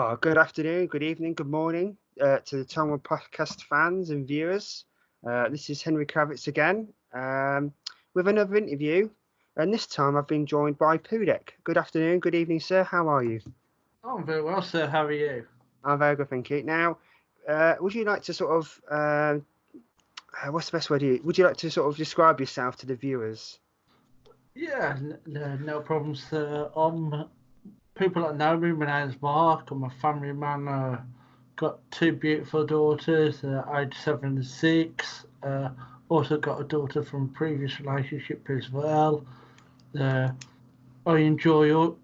Oh, good afternoon, good evening, good morning to the Tongwell podcast fans and viewers. This is Henry Kravitz again with another interview, and this time I've been joined by PooDek. Good afternoon, good evening, sir. How are you? Oh, I'm very well, sir. How are you? I'm very good, thank you. Now, would you like to sort of what's the best way to? Would you like to sort of describe yourself to the viewers? Yeah, no problems, sir. People that know me, my name's Mark. I'm a family man. Got two beautiful daughters, aged 7 and 6. Also got a daughter from a previous relationship as well. Uh, I enjoy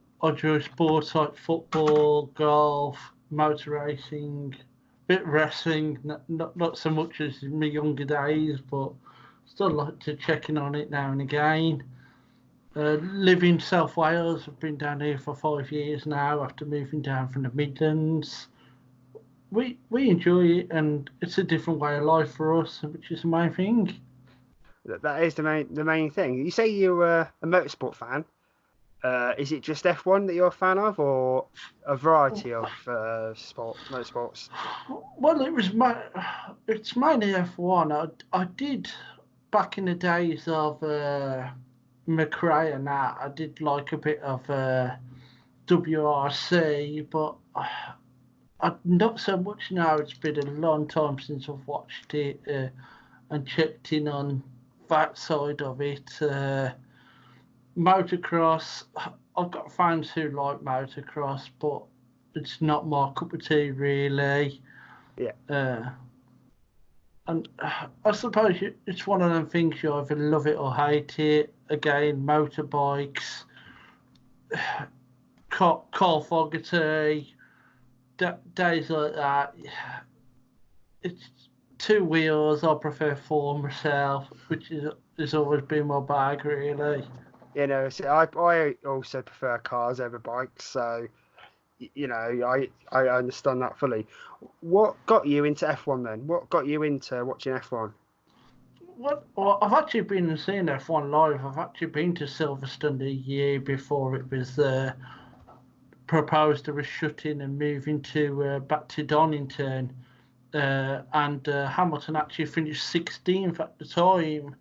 sports like football, golf, motor racing, bit wrestling. Not so much as in my younger days, but still like to check in on it now and again. Live in South Wales. I've been down here for 5 years now after moving down from the Midlands. We enjoy it, and it's a different way of life for us, which is the main thing. That is the main thing. You say you're a motorsport fan. Is it just F1 that you're a fan of, or a variety of motorsports? Well, it's mainly F1. I did back in the days of McRae and that. I did like a bit of WRC, but not so much now. It's been a long time since I've watched it and checked in on that side of it. Motocross, I've got fans who like motocross, but it's not my cup of tea really. Yeah. And I suppose it's one of them things you either love it or hate it. Again, motorbikes, Carl Fogarty, days like that. It's two wheels. I prefer four myself, which has always been my bag really. See, I also prefer cars over bikes, so I understand that fully. What got you into F1 then? What got you into watching F1? Well, I've actually been and seen F1 live. I've actually been to Silverstone the year before it was proposed to was shutting and moving to back to Donington, and Hamilton actually finished 16th at the time,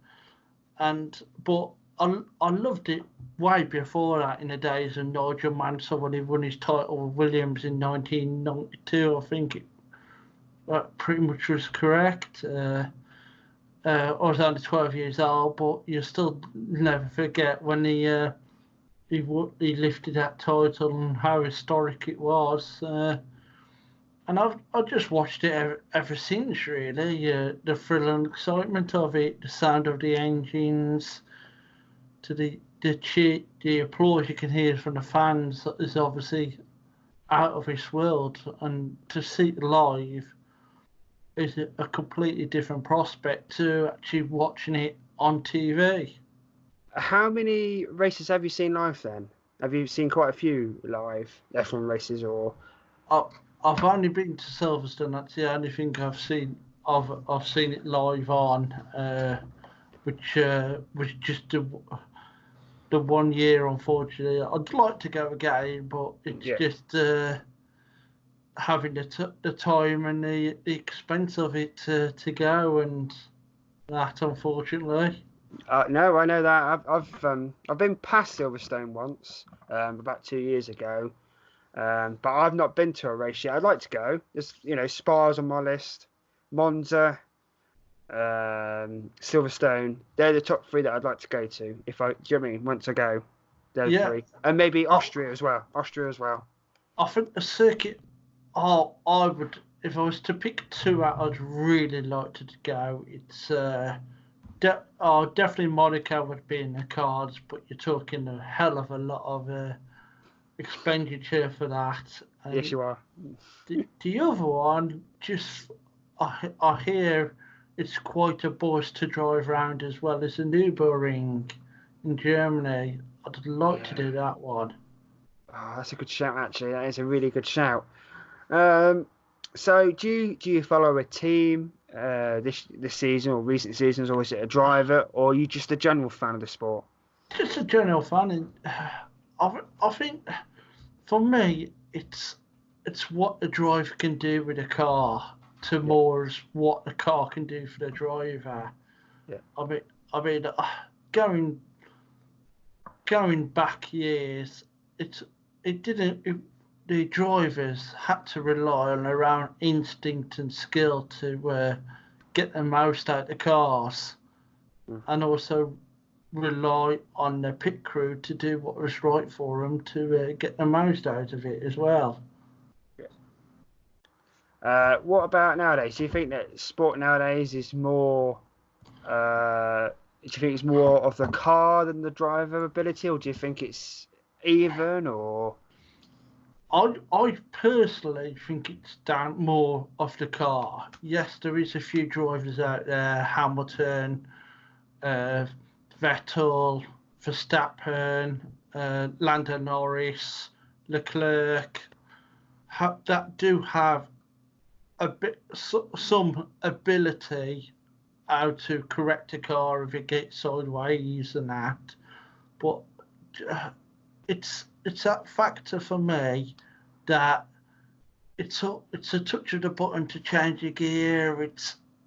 but I loved it way before that in the days of Nigel Mansell when he won his title with Williams in 1992. I think that pretty much was correct. I was only 12 years old, but you still never forget when he lifted that title and how historic it was. And I've just watched it ever since, really. The thrill and excitement of it, the sound of the engines, to the cheer, the applause you can hear from the fans is obviously out of this world, and to see it live is a completely different prospect to actually watching it on TV. How many races have you seen live then? Have you seen quite a few live F1 races, or? I've only been to Silverstone. That's the only thing I've seen. I've seen it live on, which was just the 1 year. Unfortunately, I'd like to go again, but it's just having the time and the expense of it to go, and that, unfortunately. No, I know that. I've been past Silverstone once, about 2 years ago, but I've not been to a race yet. I'd like to go. There's Spa's on my list, Monza, Silverstone. They're the top three that I'd like to go to. Do you know what I mean? Once I go, those three, and maybe Austria as well. I think the circuit. Oh, I would, if I was to pick two out, I'd really like to go. It's definitely Monaco would be in the cards, but you're talking a hell of a lot of expenditure for that. And yes, you are. The other one, just I hear it's quite a bus to drive around as well as the Nürburgring in Germany. I'd like to do that one. Oh, that's a good shout, actually. That is a really good shout. So do you follow a team this season or recent seasons, or is it a driver, or are you just a general fan of the sport? Just a general fan. I think for me, it's it's what the driver can do with a car to more as what the car can do for the driver. Yeah. I mean, going back years, the drivers had to rely on their own instinct and skill to get the most out of the cars, and also rely on the pit crew to do what was right for them to get the most out of it as well. What about nowadays? Do you think that sport nowadays is more? Do you think it's more of the car than the driver ability, or do you think it's even? Or I personally think it's down more of the car. Yes, there is a few drivers out there, Hamilton, Vettel, Verstappen, Lando Norris, Leclerc, that do have some ability how to correct a car if it gets sideways and that, but it's that factor for me that it's a touch of the button to change a gear.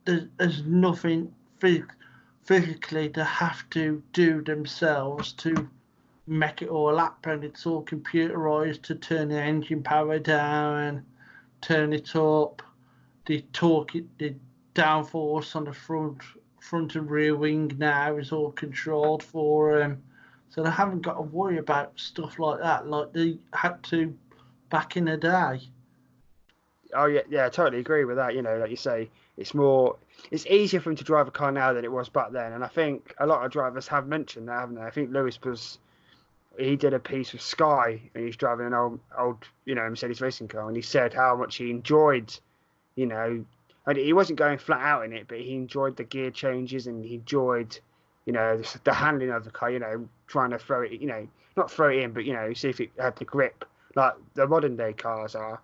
There's nothing physically they have to do themselves to make it all happen. It's all computerized to turn the engine power down, turn it up, the downforce on the front and rear wing now is all controlled for them. So they haven't got to worry about stuff like that like they had to back in the day. oh yeah, I totally agree with that. You know, like you say, it's easier for him to drive a car now than it was back then, and I think a lot of drivers have mentioned that, haven't they? I think he did a piece with Sky, and he's driving an old Mercedes racing car, and he said how much he enjoyed, and he wasn't going flat out in it, but he enjoyed the gear changes and he enjoyed, the handling of the car, trying to throw it, not throw it in, but, see if it had the grip like the modern day cars are.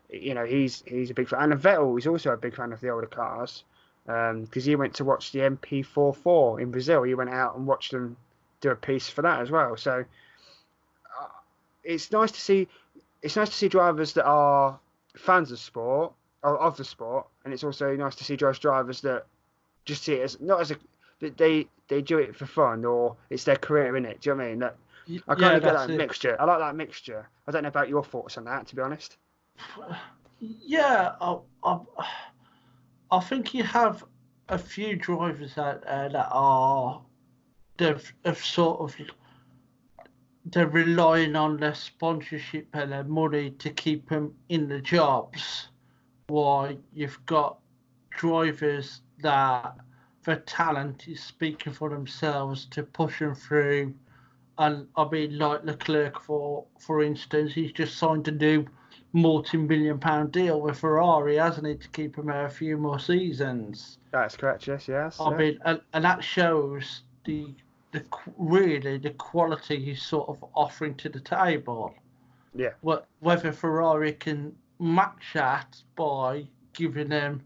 He's a big fan. And Vettel is also a big fan of the older cars because he went to watch the MP44 in Brazil. He went out and watched them do a piece for that as well. So it's nice to see. It's nice to see drivers that are fans of sport, of the sport, and it's also nice to see drivers that just see it as not as that they do it for fun or it's their career in it. Do you know what I mean? That I kind of get that mixture. I like that mixture. I don't know about your thoughts on that, to be honest. Yeah, I think you have a few drivers out there that they're relying on their sponsorship and their money to keep them in the jobs. While you've got drivers that their talent is speaking for themselves to push them through. And I mean, like Leclerc, for instance, he's just signed a new multi-million-pound deal with Ferrari, hasn't he, to keep him there a few more seasons? That's correct. Yes. I mean, and that shows really the quality he's sort of offering to the table. Yeah. Whether Ferrari can match that by giving them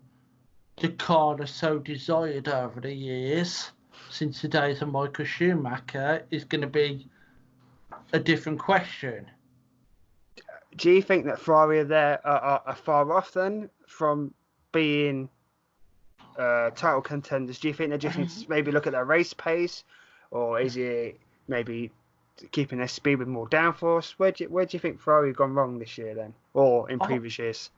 the car they so desired over the years, since the days of Michael Schumacher, is going to be a different question. Do you think that Ferrari are far off then from being title contenders? Do you think they just need to maybe look at their race pace, or is it maybe keeping their speed with more downforce? Where do you think Ferrari have gone wrong this year then, or in previous years?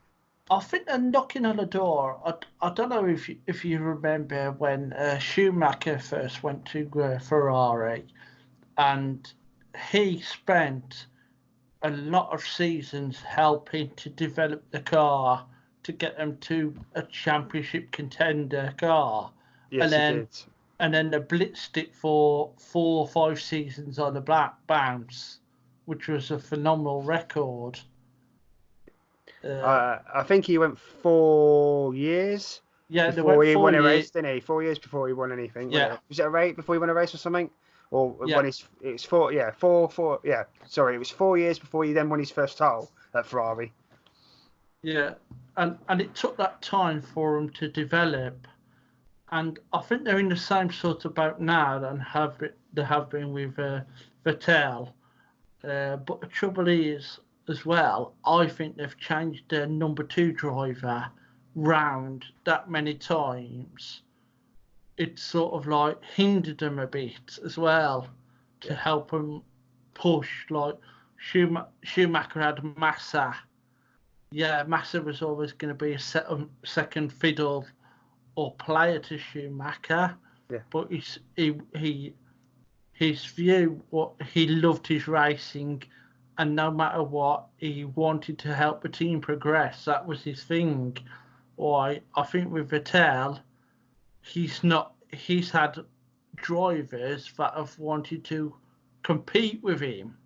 I think they're knocking on the door. I don't know if you remember when Schumacher first went to Ferrari, and he spent a lot of seasons helping to develop the car to get them to a championship contender car. Yes, he did. And then they blitzed it for 4 or 5 seasons on the black bounce, which was a phenomenal record. I think he went 4 years. Yeah, before he won a race, didn't he? 4 years before he won anything. Yeah. Was it a race before he won a race or something? Or yeah. when it's 4? Yeah, 4. Yeah, sorry, it was 4 years before he then won his first title at Ferrari. Yeah, and it took that time for them to develop, and I think they're in the same sort of boat now than they have been with Vettel. But the trouble is, as well, I think they've changed their number 2 driver round that many times. It's sort of like hindered them a bit as well to help them push. Like Schumacher had Massa. Yeah, Massa was always going to be a second fiddle or player to Schumacher, but his view, what he loved his racing, and no matter what, he wanted to help the team progress. That was his thing. Why I think with Vettel, he's had drivers that have wanted to compete with him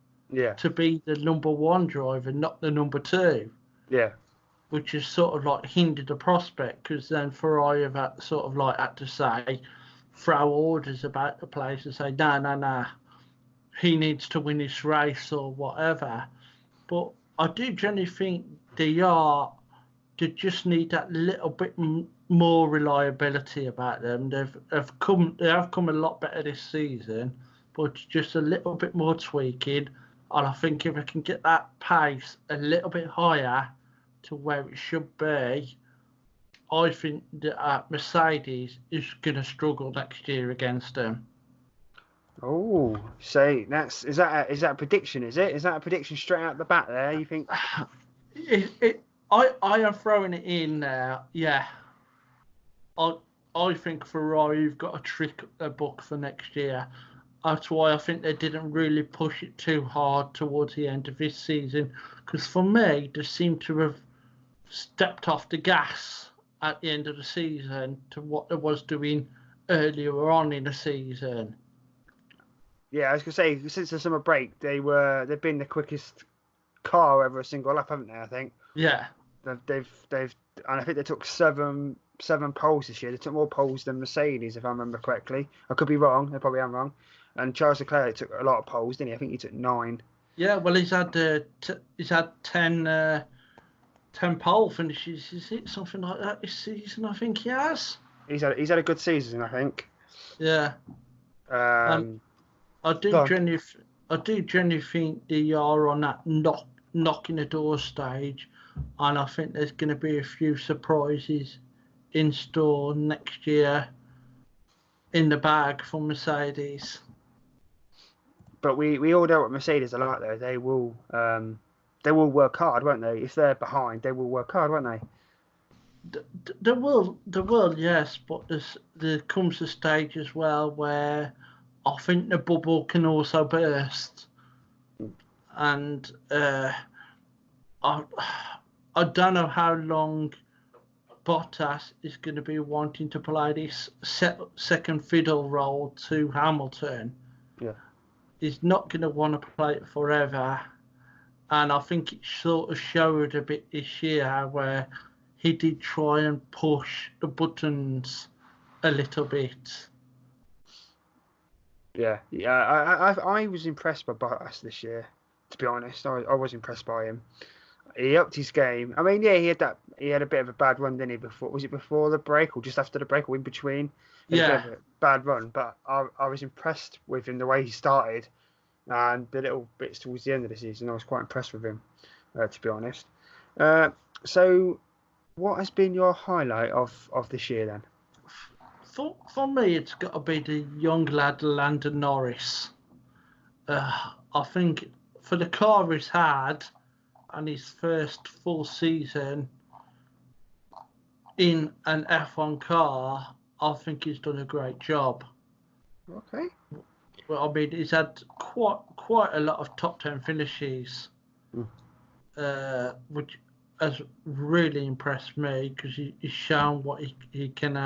to be the number 1 driver, not the number 2. Yeah. Which is sort of like hindered the prospect, because then Ferrari have sort of like had to say, throw orders about the place and say, no, he needs to win this race or whatever. But I do generally think they just need that little bit more reliability about them. They have come a lot better this season, but just a little bit more tweaking. And I think if I can get that pace a little bit higher to where it should be, I think that Mercedes is going to struggle next year against them. Oh, so is that a prediction? Is that a prediction straight out the bat there? You think? I am throwing it in there. Yeah, I think Ferrari have got a trick book for next year. That's why I think they didn't really push it too hard towards the end of this season. Because for me, they seem to have stepped off the gas at the end of the season to what they was doing earlier on in the season. Yeah, I was gonna say, since the summer break, they've been the quickest car over a single lap, haven't they? I think. Yeah. They've and I think they took seven poles this year. They took more poles than Mercedes, if I remember correctly. I could be wrong. I probably am wrong. And Charles Leclerc took a lot of poles, didn't he? I think he took 9. Yeah, well, he's had 10 pole finishes. Is it something like that this season? I think he has. He's had a good season, I think. Yeah. I do genuinely think they are on that knocking the door stage, and I think there's going to be a few surprises in store next year in the bag for Mercedes. But we all know what Mercedes are like, though. They will work hard, won't they? If they're behind, they will work hard, won't they? They will, yes. But there comes a stage as well where I think the bubble can also burst, and I don't know how long Bottas is going to be wanting to play this second fiddle role to Hamilton. Yeah. He's not going to want to play it forever. And I think it sort of showed a bit this year where he did try and push the buttons a little bit. Yeah. I was impressed by Bottas this year, to be honest. I was impressed by him. He upped his game. I mean, yeah, he had a bit of a bad run, didn't he? Was it before the break or just after the break or in between? Yeah. A bit of a bad run, but I was impressed with him the way he started, and the little bits towards the end of the season. I was quite impressed with him, to be honest. So, what has been your highlight of this year then? For me, it's got to be the young lad Lando Norris. I think for the car he's had and his first full season in an F1 car, I think he's done a great job. Okay. Well, I mean, he's had quite a lot of top 10 finishes, which has really impressed me because he's shown what he can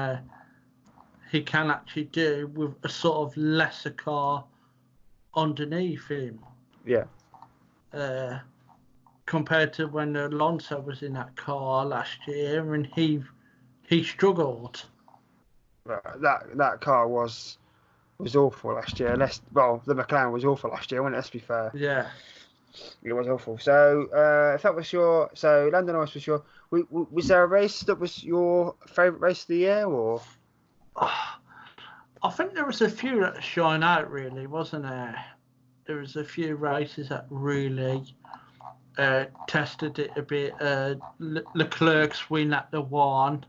actually do with a sort of lesser car underneath him. Yeah. Compared to when Alonso was in that car last year and he struggled. That car was awful last year. The McLaren was awful last year, wasn't it? Let's be fair. Yeah. It was awful. So, if that was Lando Norris was was there a race that was your favourite race of the year, or? I think there was a few that shine out, really, wasn't there? There was a few races that really tested it a bit. Leclerc's win at the one,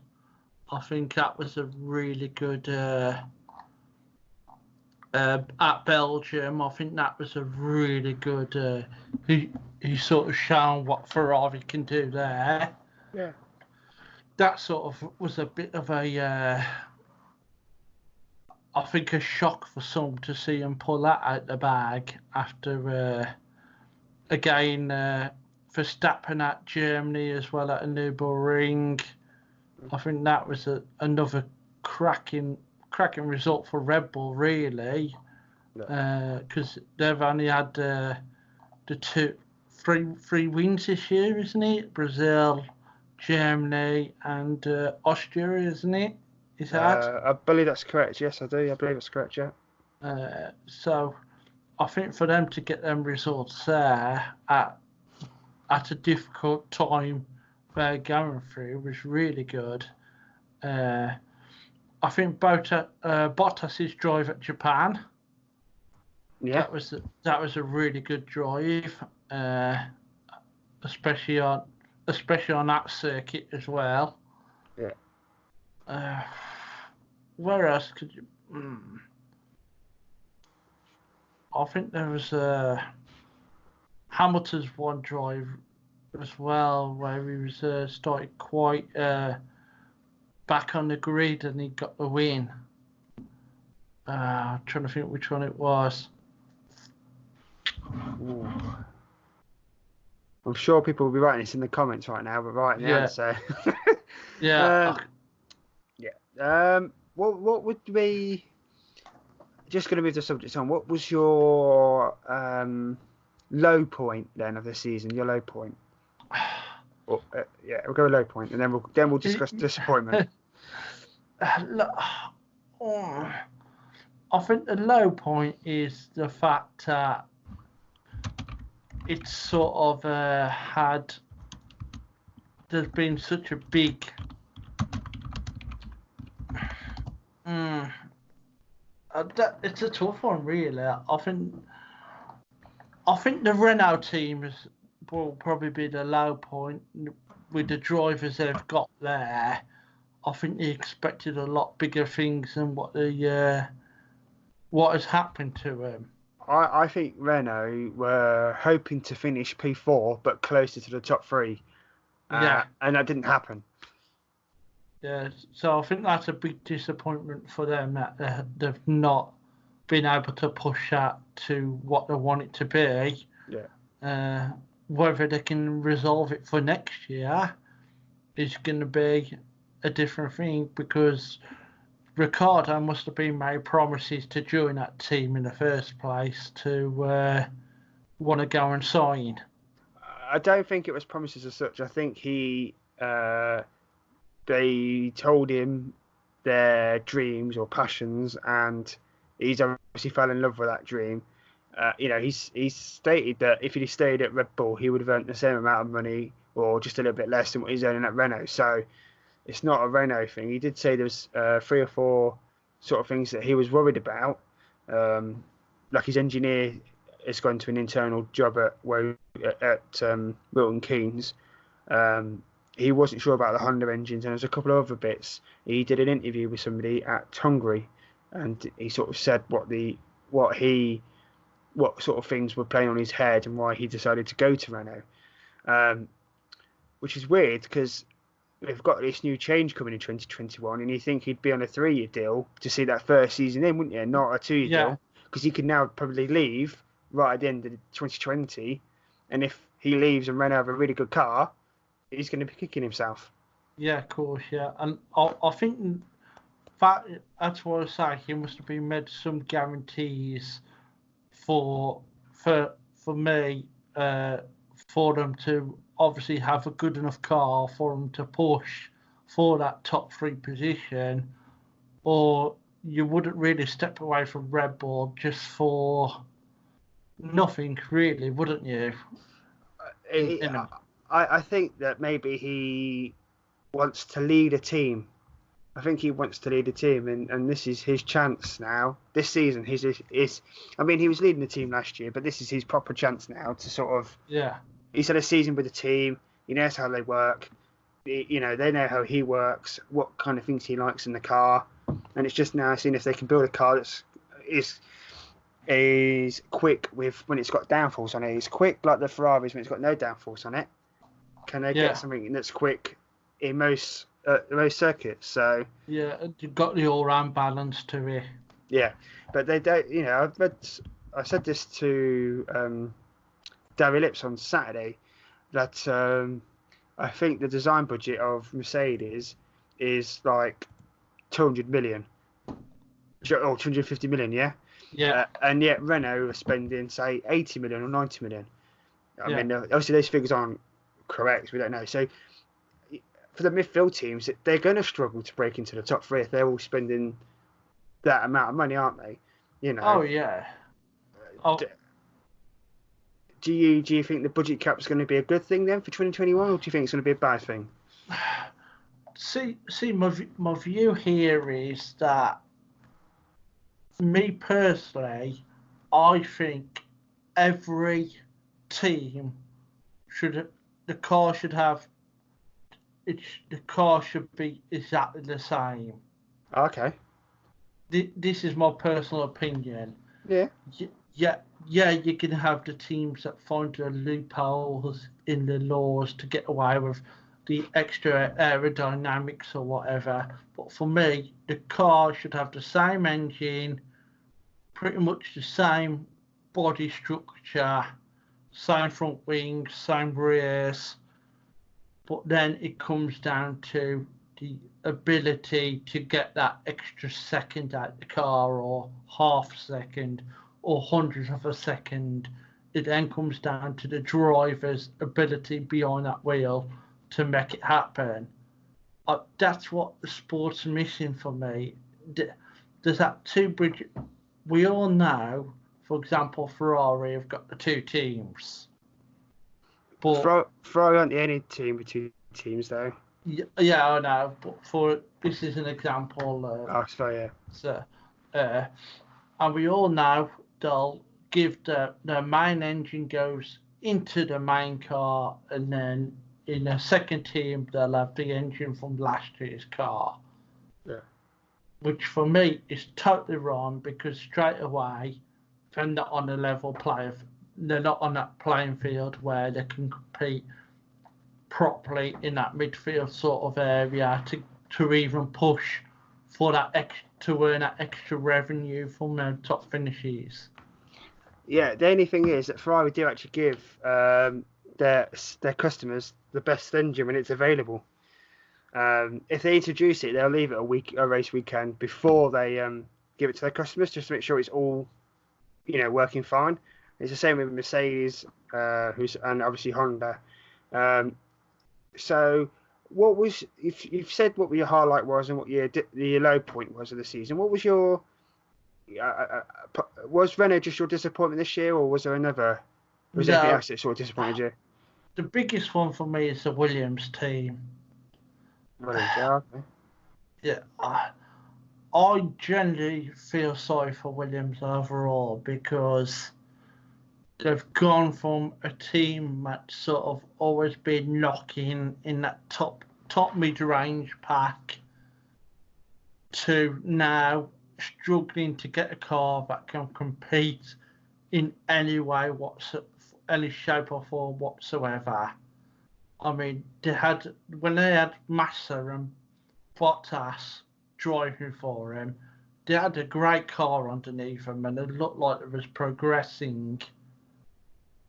I think that was a really good. At Belgium, I think that was a really good. He sort of shown what Ferrari can do there. Yeah. That sort of was a bit of a. I think a shock for some to see him pull that out the bag after. Again, Verstappen at Germany as well at a Nürburgring. I think that was another cracking result for Red Bull, really, because they've only had the three wins this year, isn't it? Brazil, Germany, and Austria, isn't it? Is that? I believe that's correct. Yes, I do. I believe it's correct. Yeah. So I think for them to get them results there at a difficult time they're going through was really good. I think Bottas's drive at Japan. Yeah. That was a really good drive, especially on that circuit as well. Yeah. Where else could you? I think there was Hamilton's one drive as well, where he was started quite back on the grid and he got the win. I'm trying to think which one it was. Ooh. I'm sure people will be writing this in the comments right now, but writing the answer. Yeah. What would be? Just going to move the subject on. What was your low point then of the season? Your low point. We'll go low point, and then we'll discuss disappointment. I think the low point is the fact that it's sort of there's been such a big it's a tough one, really. I think the Renault team will probably be the low point with the drivers they've got there. I think they expected a lot bigger things than what has happened to them. I think Renault were hoping to finish P4, but closer to the top three. And that didn't happen. Yeah, so I think that's a big disappointment for them that they've not been able to push that to what they want it to be. Yeah. Whether they can resolve it for next year is going to be a different thing, because Ricciardo must have been made promises to join that team in the first place to want to go and sign. I don't think it was promises as such. I think they told him their dreams or passions, and he's obviously fell in love with that dream. He's stated that if he'd stayed at Red Bull, he would have earned the same amount of money or just a little bit less than what he's earning at Renault. So it's not a Renault thing. He did say there was 3 or 4 sort of things that he was worried about. Like his engineer has gone to an internal job at Milton Keynes. He wasn't sure about the Honda engines, and there's a couple of other bits. He did an interview with somebody at Hungary, and he sort of said what sort of things were playing on his head and why he decided to go to Renault. Which is weird because we've got this new change coming in 2021, and you think he'd be on a 3-year deal to see that first season in, wouldn't you? Not a 2-year deal, because he could now probably leave right at the end of 2020, and if he leaves and Renault have a really good car, he's going to be kicking himself. Yeah, of course, yeah. And I think that's what I say. He must have been made some guarantees for me, for them to obviously have a good enough car for them to push for that top 3 position, or you wouldn't really step away from Red Bull just for nothing, really, wouldn't you? I think that maybe he wants to lead a team. I think he wants to lead a team, and this is his chance now. This season, I mean, he was leading the team last year, but this is his proper chance now to sort of He's had a season with the team. He knows how they work. You know, they know how he works, what kind of things he likes in the car, and it's just now seeing if they can build a car that's is quick with when it's got downforce on it. It's quick like the Ferraris when it's got no downforce on it. Can they get something that's quick in most circuits? So yeah, you've got the all-round balance to it. yeah, but they don't. You know, I said this to Darry Lips on Saturday that I think the design budget of Mercedes is like 200 million or 250 million, yeah. Yeah. And yet Renault are spending say 80 million or 90 million. I mean, obviously those figures aren't correct. We don't know. So for the midfield teams, they're going to struggle to break into the top three if they're all spending that amount of money, aren't they? You know. Oh yeah. Do you think the budget cap is going to be a good thing then for 2021, or do you think it's going to be a bad thing? See, my view here is that, me personally, I think every team the car should be exactly the same. Okay. This is my personal opinion. Yeah. Yeah, you can have the teams that find the loopholes in the laws to get away with the extra aerodynamics or whatever. But for me, the car should have the same engine, pretty much the same body structure, same front wings, same rears. But then it comes down to the ability to get that extra second out the car, or half second, or hundredth of a second. It then comes down to the driver's ability behind that wheel to make it happen. That's what the sport's missing for me. There's that two bridge. We all know, for example, Ferrari have got the two teams. But Ferrari aren't the only team with two teams, though. Yeah, I know. But this is an example. Yeah. So, and we all know they'll give the main engine goes into the main car, and then in the second team they'll have the engine from last year's car. Yeah. Which for me is totally wrong, because straight away they're not on a level they're not on that playing field where they can compete properly in that midfield sort of area to even push for that to earn that extra revenue from their top finishes. Yeah, the only thing is that Ferrari do actually give their customers the best engine when it's available. If they introduce it, they'll leave it a race weekend before they give it to their customers, just to make sure it's all working fine. It's the same with Mercedes, and obviously Honda. So, what was, if you've said what your highlight was and what your low point was of the season? What was your was Renault just your disappointment this year, or was there another? Was anything else that sort of disappointed you? The biggest one for me is the Williams team. Yeah, I generally feel sorry for Williams overall, because they've gone from a team that's sort of always been knocking in that top mid-range pack to now struggling to get a car that can compete in any way, any shape or form whatsoever. I mean, when they had Massa and Bottas driving for him, they had a great car underneath them, and it looked like it was progressing.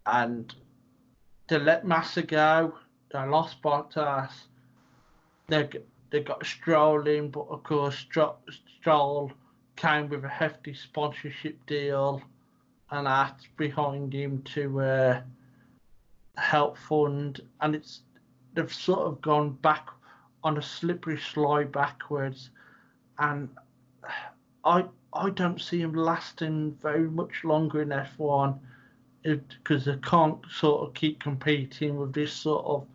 And they let Massa go. They lost Bottas. They got Stroll in, but of course Stroll came with a hefty sponsorship deal, and that's behind him to help fund. And they've sort of gone back on a slippery slide backwards, and I don't see him lasting very much longer in F1, because they can't sort of keep competing with this sort of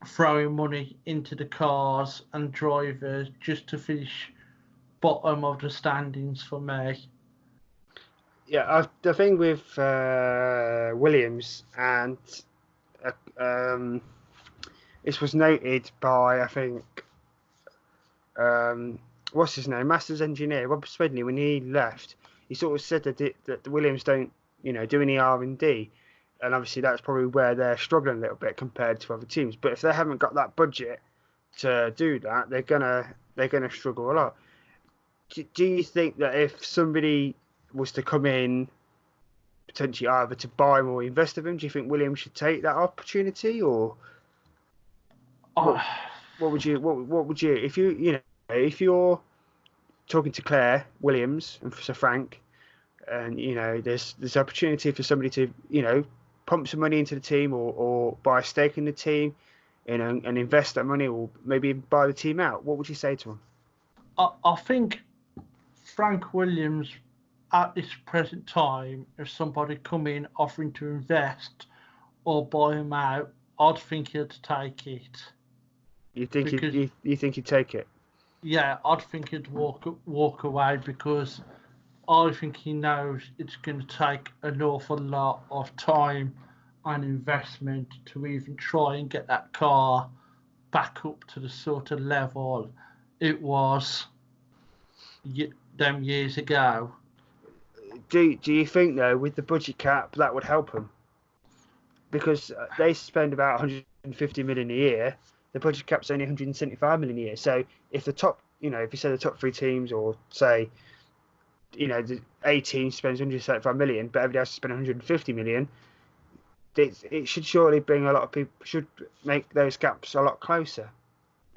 throwing money into the cars and drivers just to finish bottom of the standings for me. Yeah, the thing with Williams and this was noted by, I think, what's his name, Masters engineer Rob Smedley, when he left. He sort of said that that the Williams don't, do any R&D, and obviously that's probably where they're struggling a little bit compared to other teams. But if they haven't got that budget to do that, they're gonna struggle a lot. Do you think that if somebody was to come in, potentially either to buy them or invest in them, do you think Williams should take that opportunity, or what, what would you if you're talking to Claire Williams and Sir Frank, and there's opportunity for somebody to pump some money into the team, or buy a stake in the team, and invest that money, or maybe even buy the team out, what would you say to them? I think Frank Williams, at this present time, if somebody come in offering to invest or buy him out, I'd think he'd take it. You think you think he'd take it? Yeah, I'd think he'd walk away, because I think he knows it's going to take an awful lot of time and investment to even try and get that car back up to the sort of level it was them years ago. Do you think, though, with the budget cap, that would help them? Because they spend about 150 million a year. The budget cap's only 175 million a year. So if the top, if you say the top three teams, or say, the A team spends 175 million, but everybody else spends 150 million, it should surely bring a lot of people, should make those gaps a lot closer.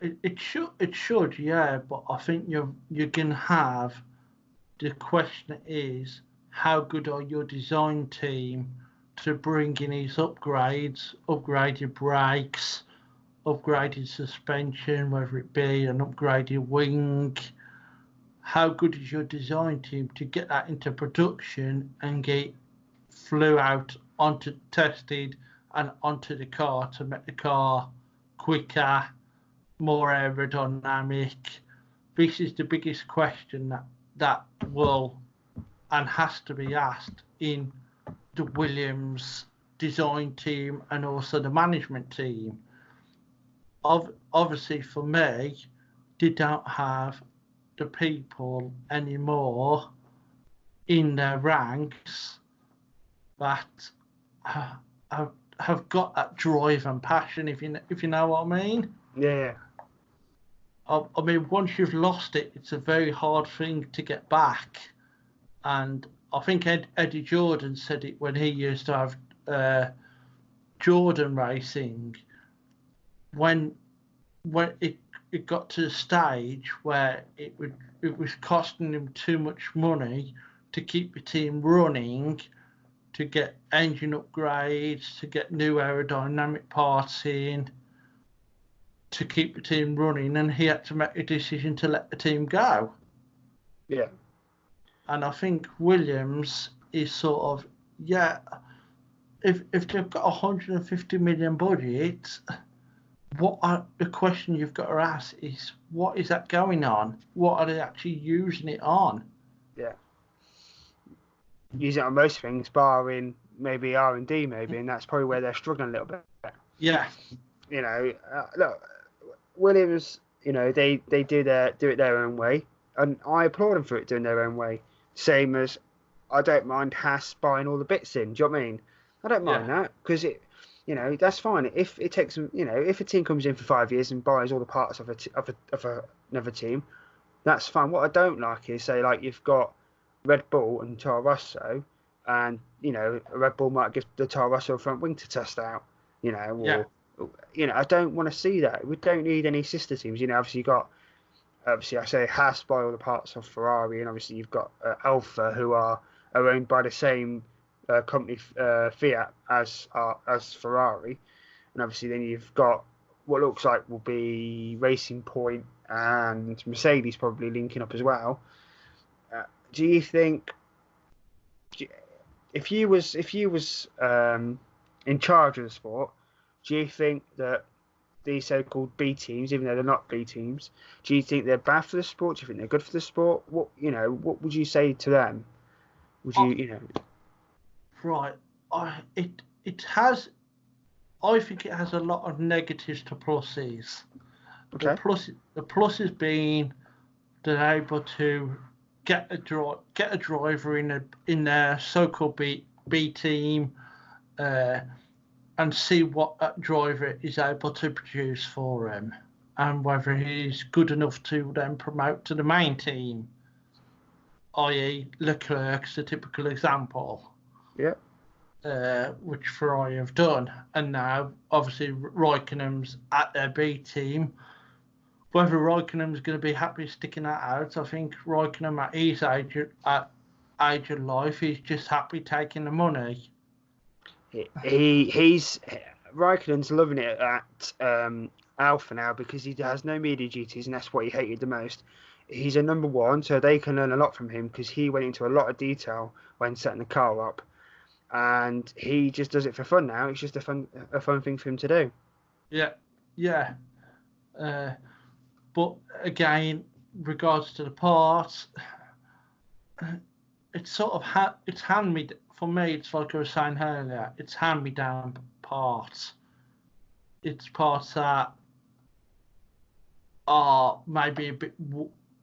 It should, yeah. But I think you're gonna have, the question is, how good are your design team to bring in these upgrades, upgraded brakes, upgraded suspension, whether it be an upgraded wing? How good is your design team to get that into production and get flew out onto tested and onto the car to make the car quicker, more aerodynamic? This is the biggest question that will and has to be asked in the Williams design team and also the management team. Obviously, for me, they don't have the people anymore in their ranks that have got that drive and passion, if you know what I mean. Yeah. I mean, once you've lost it, it's a very hard thing to get back. And I think Eddie Jordan said it when he used to have Jordan Racing. When it got to the stage where it was costing him too much money to keep the team running, to get engine upgrades, to get new aerodynamic parts in, to keep the team running, and he had to make a decision to let the team go. Yeah. And I think Williams is sort of, if they've got 150 million budget, the question you've got to ask is, what is that going on? What are they actually using it on? Yeah. Use it on most things, barring maybe R&D, and that's probably where they're struggling a little bit. Yeah. Look, Williams, they do it their own way, and I applaud them for it doing their own way. Same as I don't mind Haas buying all the bits in. Do you know what I mean? I don't mind that, because that's fine. If it takes them, if a team comes in for 5 years and buys all the parts of another team, that's fine. What I don't like is, say, like, you've got Red Bull and Toro Rosso, and Red Bull might give the Toro Rosso front wing to test out, I don't want to see that. We don't need any sister teams. Obviously I say Haas buy all the parts of Ferrari, and obviously you've got Alfa, who are owned by the same company, Fiat, as Ferrari, and obviously then you've got what looks like will be Racing Point and Mercedes probably linking up as well. Do you think, if you was in charge of the sport, do you think that these so-called B teams, even though they're not B teams, do you think they're bad for the sport? Do you think they're good for the sport? What would you say to them? Would you, Right. It has. I think it has a lot of negatives to pluses. Okay. The pluses being they're able to get a driver in their so-called B team, and see what that driver is able to produce for him, and whether he's good enough to then promote to the main team, i.e. Leclerc's a typical example. Yeah. Which Ferrari have done, and now obviously Raikkonen's at their B team. Whether Raikkonen's going to be happy sticking that out, I think Raikkonen at his age of life, he's just happy taking the money. He's Raikkonen's loving it at Alpha now because he has no media duties, and that's what he hated the most. He's a number one, so they can learn a lot from him because he went into a lot of detail when setting the car up, and he just does it for fun now. It's just a fun thing for him to do. Yeah. But again, regards to the parts, it's sort of it's hand me for me. It's like I was saying earlier. It's hand me down parts. It's parts that are maybe a bit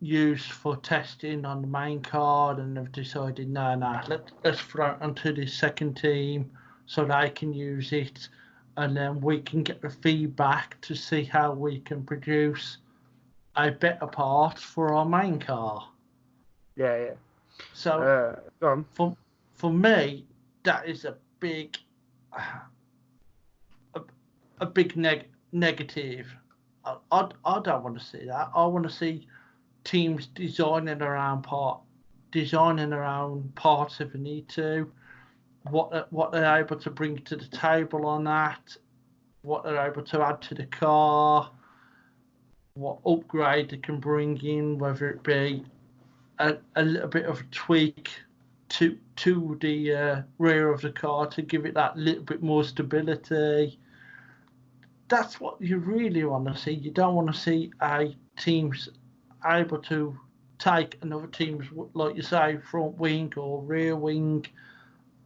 used for testing on the main card, and they've decided no, let's throw it onto the second team so they can use it, and then we can get the feedback to see how we can produce a better part for our main car. Yeah. So go on. For me, that is a big negative. I don't want to see that. I want to see teams designing around parts if they need to. What they're able to bring to the table on that, what they're able to add to the car, what upgrade they can bring in, whether it be a little bit of a tweak to the rear of the car to give it that little bit more stability. That's what you really want to see. You don't want to see a team's able to take another team's, like you say, front wing or rear wing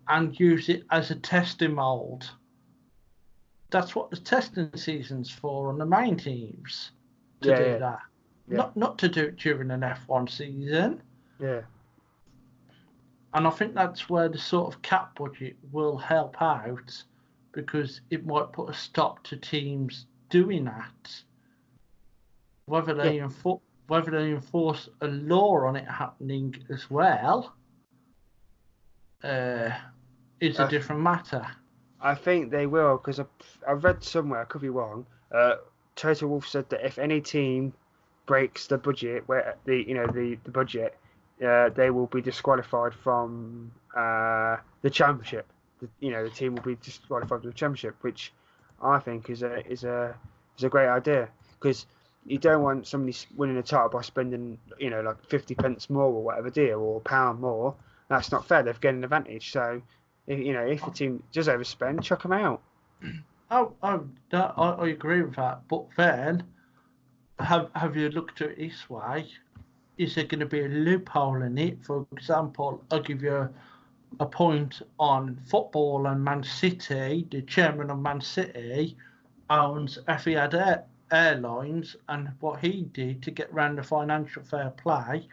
and use it as a testing mould. That's what the testing season's for on the main teams, to do that. Yeah. Not to do it during an F1 season. Yeah. And I think that's where the sort of cap budget will help out, because it might put a stop to teams doing that. Whether they enforce a law on it happening as well is a different matter. I think they will, because I've read somewhere, I could be wrong. Toto Wolff said that if any team breaks the budget, where the budget, they will be disqualified from the championship. The team will be disqualified from the championship, which I think is a great idea, because you don't want somebody winning a title by spending like 50 pence more or whatever deal, or a pound more. That's not fair. They've gained an advantage. So if the team does overspend, chuck them out. I agree with that. But then, have you looked at it this way? Is there going to be a loophole in it? For example, I'll give you a point on football and Man City. The chairman of Man City owns Etihad Airlines, and what he did to get around the financial fair play,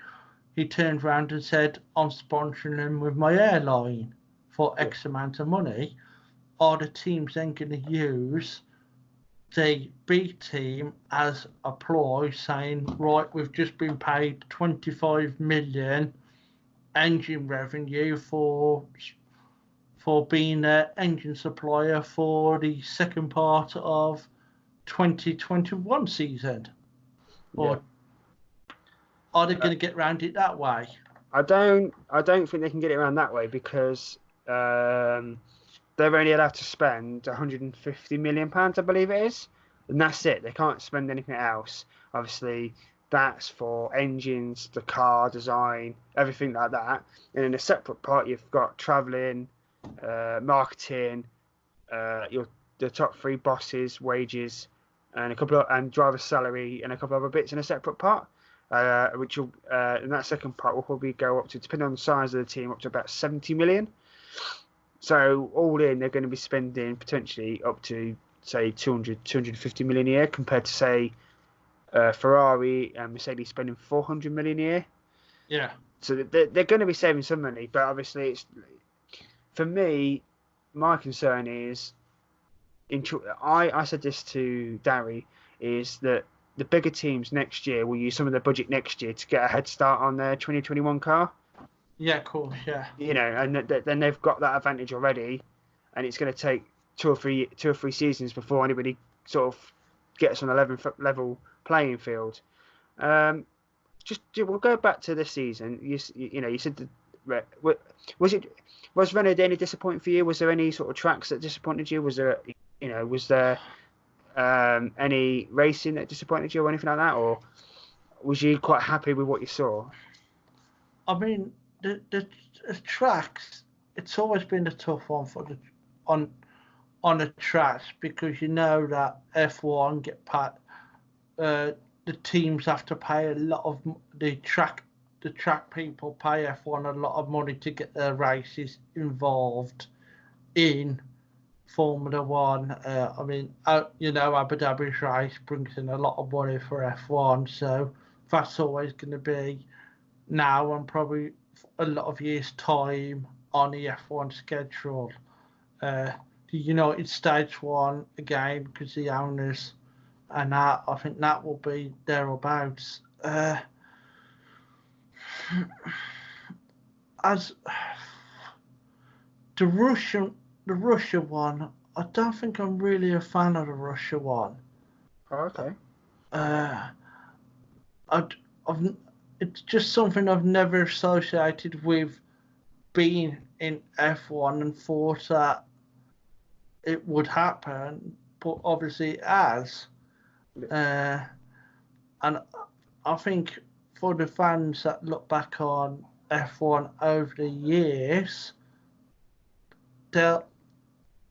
he turned around and said, I'm sponsoring them with my airline for X amount of money. Are the teams then going to use the B team as a ploy, saying, right, we've just been paid 25 million engine revenue for being an engine supplier for the second part of 2021 season? Or are they going to get around it that way? I don't think they can get it around that way, because they're only allowed to spend £150 million, I believe it is, and that's it. They can't spend anything else. Obviously, that's for engines, the car design, everything like that. And in a separate part, you've got travelling, marketing, the top three bosses' wages, and and driver salary, and a couple of other bits in a separate part. Which will, in that second part, will probably go up to, depending on the size of the team, up to about 70 million. So all in, they're going to be spending potentially up to say 250 million a year compared to say Ferrari and Mercedes spending 400 million a year. Yeah. So they're going to be saving some money, but obviously it's for me. My concern is, I said this to Darry, is that the bigger teams next year will use some of their budget next year to get a head start on their 2021 car. Yeah, of course, yeah. You know, and then they've got that advantage already, and it's going to take two or three seasons before anybody sort of gets on a level playing field. We'll go back to this season. You know, you said was Renault any disappointing for you? Was there any sort of tracks that disappointed you? Was there any racing that disappointed you or anything like that, or was you quite happy with what you saw? I mean, the tracks. It's always been a tough one for on the tracks because you know that F1 get paid. The teams have to pay a lot of the track people pay F1 a lot of money to get their races involved in Formula One. I mean, you know, Abu Dhabi's race brings in a lot of money for F1, so that's always going to be now and probably a lot of years' time on the F1 schedule. The United States one again because the owners. And that, I think that will be thereabouts. As the Russia one, I don't think I'm really a fan of the Russia one. Oh, okay. It's just something I've never associated with being in F1 and thought that it would happen, but obviously it has. And I think for the fans that look back on F1 over the years,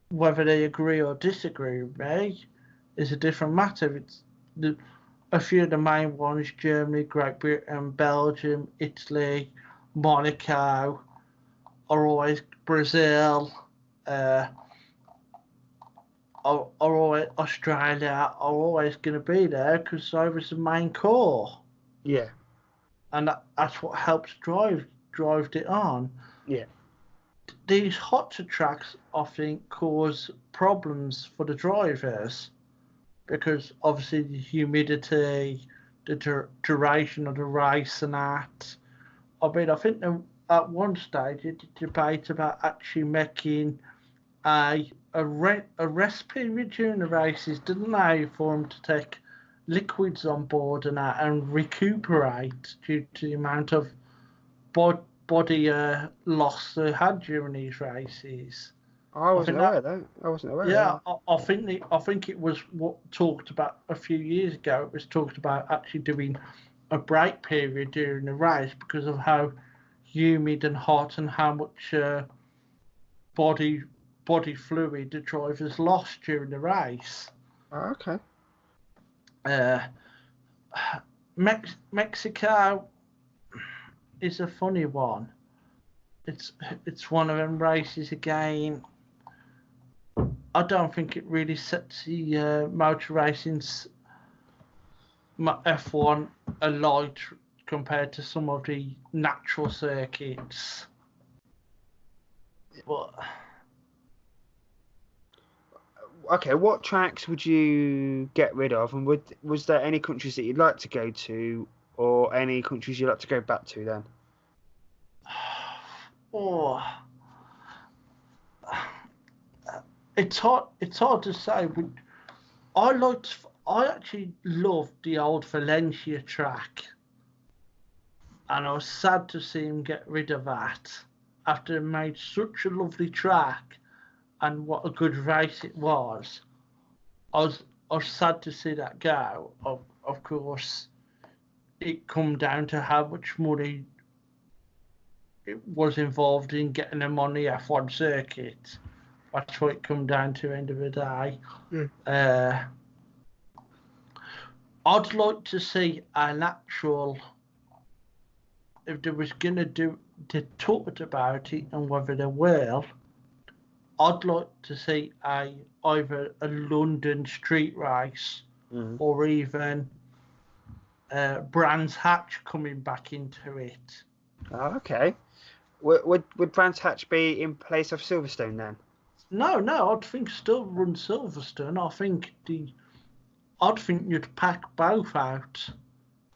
whether they agree or disagree with me is a different matter. A few of the main ones: Germany, Great Britain, Belgium, Italy, Monaco, are always Brazil. Australia are always going to be there because so is the main core. Yeah. And that's what helps drive it on. Yeah. These hotter tracks, I think, cause problems for the drivers because obviously the humidity, the duration of the race and that. I mean, I think at one stage you did debate about actually making a rest period during the races, didn't they, for them to take liquids on board and recuperate due to the amount of body loss they had during these races. I wasn't aware of that. I wasn't aware. Yeah, I think it was what talked about a few years ago. It was talked about actually doing a break period during the race because of how humid and hot and how much body fluid the drivers lost during the race. Oh, okay. Mexico is a funny one. It's one of them races again. I don't think it really sets the motor racing's F1 alight compared to some of the natural circuits. But okay, what tracks would you get rid of, and was there any countries that you'd like to go to, or any countries you'd like to go back to then? Oh, it's hard to say. I actually loved the old Valencia track, and I was sad to see him get rid of that after it made such a lovely track. And what a good race it was. I was sad to see that go. Of course, it come down to how much money it was involved in getting them on the F1 circuit. That's what it come down to end of the day. Yeah. I'd like to see an actual, if there was going to they talked about it and whether they will, I'd like to see either a London street race or even Brands Hatch coming back into it. Oh, okay. Would Brands Hatch be in place of Silverstone then? No, I'd think still run Silverstone. I'd think you'd pack both out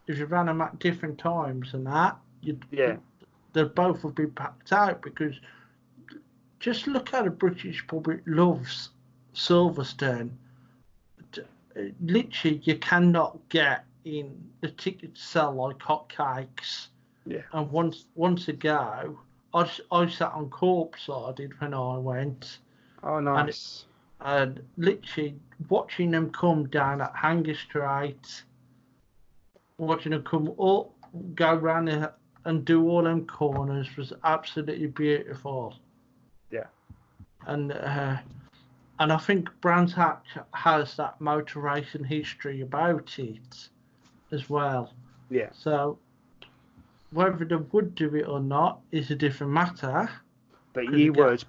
if you ran them at different times and that. They both would be packed out because just look how the British public loves Silverstone. Literally, you cannot get in. The tickets sell like hotcakes. Yeah. And once ago, I sat on courtside when I went. Oh, nice. And literally watching them come down at Hanger Straight, watching them come up, go round and do all them corners was absolutely beautiful. Yeah. And I think Brands Hatch has that motor racing history about it as well. Yeah. So whether they would do it or not is a different matter. But you would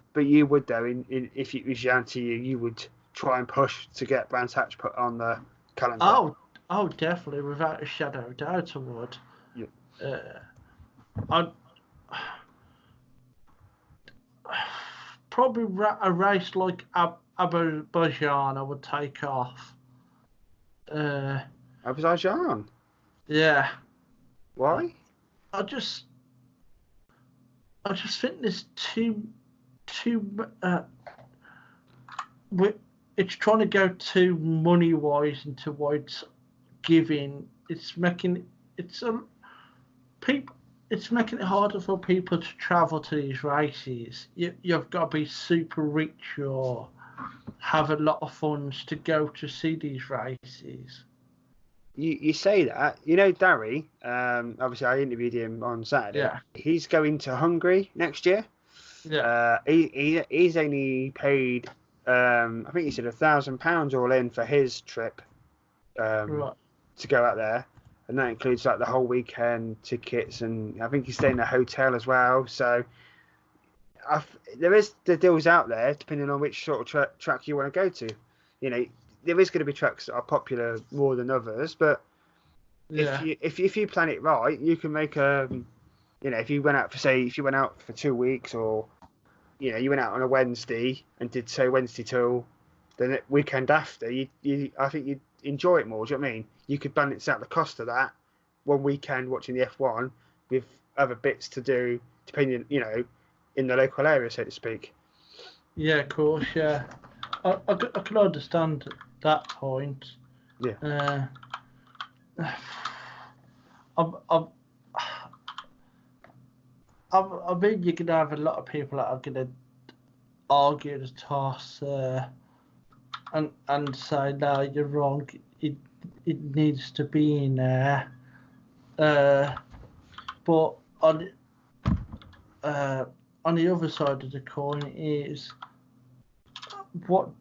though. If it was down to you, you would try and push to get Brands Hatch put on the calendar. Oh, definitely, without a shadow of doubt, I would. Yeah. I'd probably a race like Azerbaijan I would take off. Azerbaijan? Yeah. Why? I just think there's too it's trying to go too money wise into what it's giving. It's making it harder for people to travel to these races. You've got to be super rich or have a lot of funds to go to see these races. You say that, Darry, obviously I interviewed him on Saturday. Yeah. He's going to Hungary next year. Yeah. He's only paid, I think he said £1,000 all in for his trip Right. to go out there. And that includes like the whole weekend tickets, and I think he's staying in a hotel as well. So there is the deals out there depending on which sort of track you want to go to. There is going to be tracks that are popular more than others, but if you plan it right, you can make if you went out for 2 weeks, or you went out on a Wednesday and did say Wednesday till the weekend after, I think you'd enjoy it more. Do you know what I mean? You could balance out the cost of that one weekend watching the F1 with other bits to do, depending in the local area, so to speak. Yeah, of course. Yeah, I can understand that point. Yeah. I mean, you're gonna have a lot of people that are gonna argue the toss and say, no, you're wrong. It needs to be in there. But on the other side of the coin is what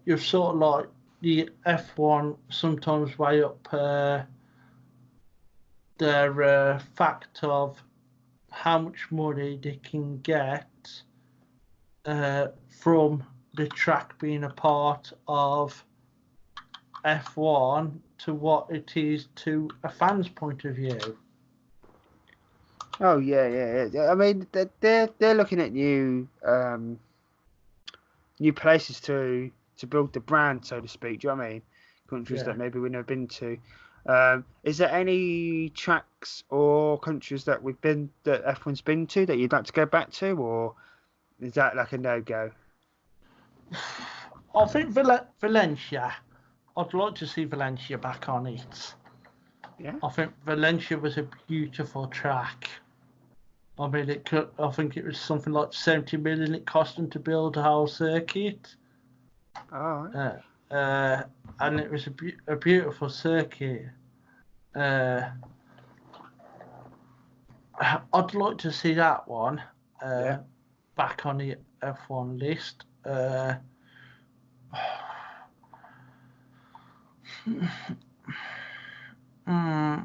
you're sort of like the F1 sometimes weigh up their fact of how much money they can get from the track being a part of F1 to what it is to a fan's point of view. Oh yeah. I mean, they're looking at new places to build the brand, so to speak. Do you know what I mean? Countries that maybe we've never been to. Is there any tracks or countries that F1's been to that you'd like to go back to, or is that like a no-go? I think Valencia. I'd like to see Valencia back on it. Yeah. I think Valencia was a beautiful track. I mean, I think it was something like 70 million it cost them to build a whole circuit. Oh. And it was a beautiful circuit. I'd like to see that one back on the F1 list.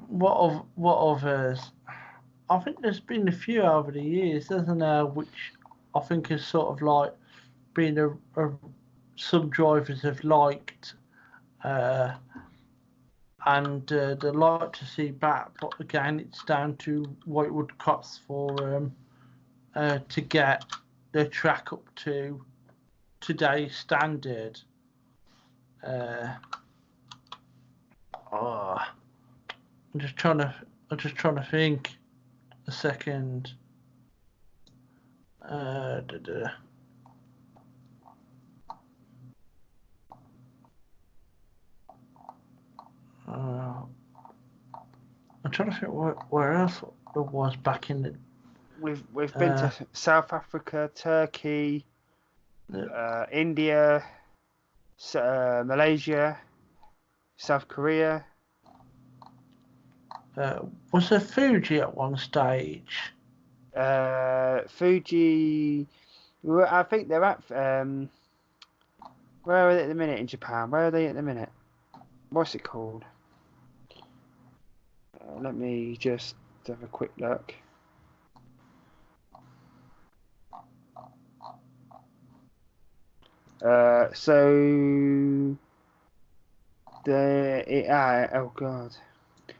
What others? I think there's been a few over the years, isn't there? Which I think is sort of like being some drivers have liked, and they like to see back. But again, it's down to what it would cost for to get the track up to today's standard. I'm just trying to think a second. I'm trying to think where else there was back in the. We've been to South Africa, Turkey, India, Malaysia, South Korea. Was there Fuji at one stage? Fuji. I think they're at. Where are they at the minute in Japan? Where are they at the minute? What's it called? Let me just have a quick look. So oh god,